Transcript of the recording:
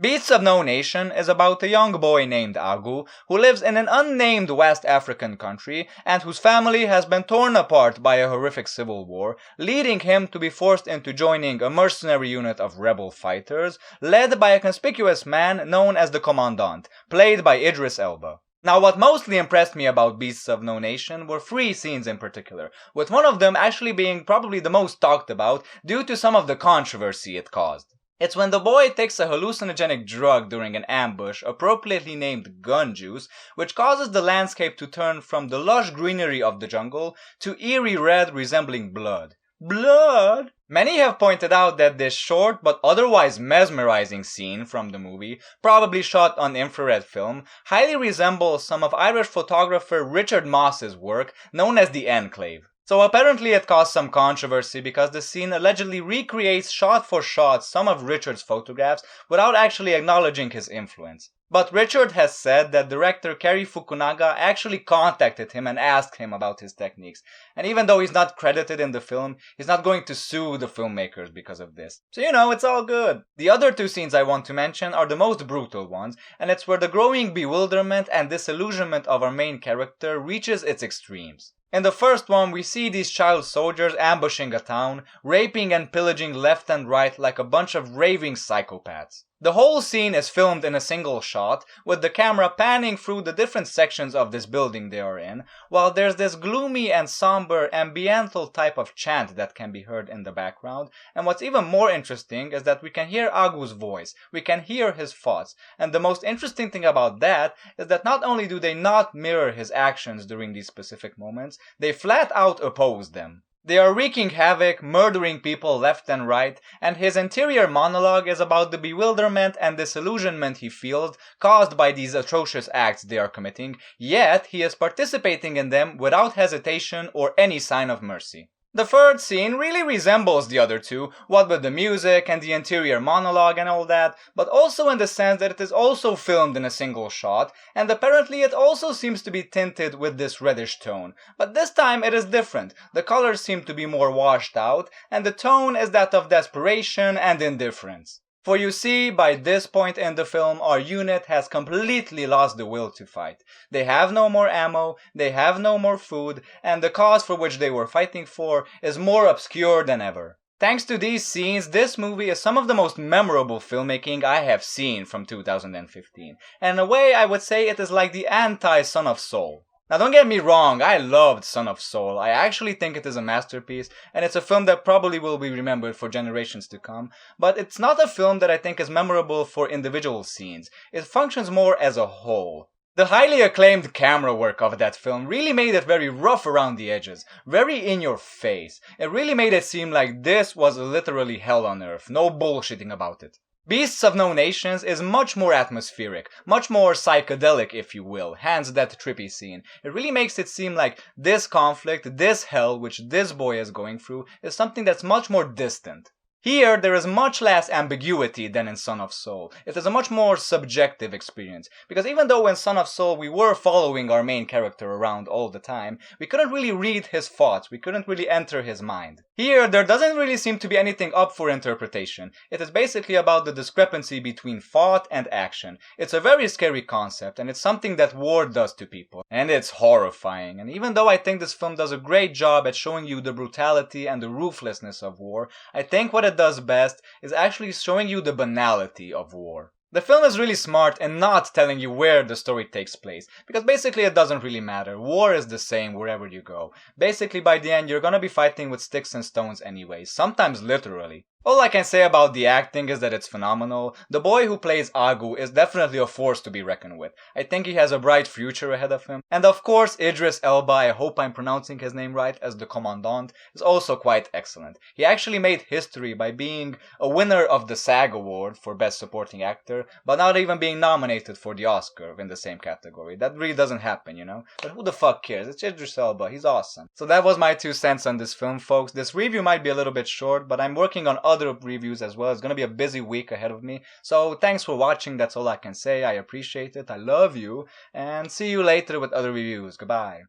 Beasts of No Nation is about a young boy named Agu who lives in an unnamed West African country and whose family has been torn apart by a horrific civil war, leading him to be forced into joining a mercenary unit of rebel fighters led by a conspicuous man known as the Commandant, played by Idris Elba. Now, what mostly impressed me about Beasts of No Nation were three scenes in particular, with one of them actually being probably the most talked about due to some of the controversy it caused. It's when the boy takes a hallucinogenic drug during an ambush, appropriately named gun juice, which causes the landscape to turn from the lush greenery of the jungle to eerie red resembling blood. Blood! Many have pointed out that this short but otherwise mesmerizing scene from the movie, probably shot on infrared film, highly resembles some of Irish photographer Richard Moss's work known as The Enclave. So apparently it caused some controversy because the scene allegedly recreates shot for shot some of Richard's photographs without actually acknowledging his influence. But Richard has said that director Cary Fukunaga actually contacted him and asked him about his techniques. And even though he's not credited in the film, he's not going to sue the filmmakers because of this. So it's all good. The other two scenes I want to mention are the most brutal ones, and it's where the growing bewilderment and disillusionment of our main character reaches its extremes. In the first one, we see these child soldiers ambushing a town, raping and pillaging left and right like a bunch of raving psychopaths. The whole scene is filmed in a single shot, with the camera panning through the different sections of this building they are in, while there's this gloomy and somber ambiental type of chant that can be heard in the background, and what's even more interesting is that we can hear Agu's voice, we can hear his thoughts, and the most interesting thing about that is that not only do they not mirror his actions during these specific moments, they flat out oppose them. They are wreaking havoc, murdering people left and right, and his interior monologue is about the bewilderment and disillusionment he feels caused by these atrocious acts they are committing, yet he is participating in them without hesitation or any sign of mercy. The third scene really resembles the other two, what with the music and the interior monologue and all that, but also in the sense that it is also filmed in a single shot, and apparently it also seems to be tinted with this reddish tone. But this time it is different. The colors seem to be more washed out, and the tone is that of desperation and indifference. For you see, by this point in the film, our unit has completely lost the will to fight. They have no more ammo, they have no more food, and the cause for which they were fighting for is more obscure than ever. Thanks to these scenes, this movie is some of the most memorable filmmaking I have seen from 2015. And in a way, I would say it is like the anti-Son of Soul. Now don't get me wrong, I loved Son of Soul. I actually think it is a masterpiece, and it's a film that probably will be remembered for generations to come, but it's not a film that I think is memorable for individual scenes. It functions more as a whole. The highly acclaimed camera work of that film really made it very rough around the edges, very in your face. It really made it seem like this was literally hell on earth, no bullshitting about it. Beasts of No Nations is much more atmospheric, much more psychedelic if you will, hence that trippy scene. It really makes it seem like this conflict, this hell which this boy is going through is something that's much more distant. Here, there is much less ambiguity than in Son of Soul. It is a much more subjective experience, because even though in Son of Soul we were following our main character around all the time, we couldn't really read his thoughts, we couldn't really enter his mind. Here, there doesn't really seem to be anything up for interpretation. It is basically about the discrepancy between thought and action. It's a very scary concept, and it's something that war does to people. And it's horrifying, and even though I think this film does a great job at showing you the brutality and the ruthlessness of war, I think what it does best is actually showing you the banality of war. The film is really smart in not telling you where the story takes place, because basically it doesn't really matter. War is the same wherever you go. Basically by the end you're gonna be fighting with sticks and stones anyway, sometimes literally. All I can say about the acting is that it's phenomenal. The boy who plays Agu is definitely a force to be reckoned with. I think he has a bright future ahead of him. And of course, Idris Elba, I hope I'm pronouncing his name right, as the Commandant, is also quite excellent. He actually made history by being a winner of the SAG Award for Best Supporting Actor, but not even being nominated for the Oscar in the same category. That really doesn't happen, But who the fuck cares? It's Idris Elba, he's awesome. So that was my 2 cents on this film, folks. This review might be a little bit short, but I'm working on other reviews as well. It's gonna be a busy week ahead of me. So thanks for watching. That's all I can say. I appreciate it. I love you. And see you later with other reviews. Goodbye.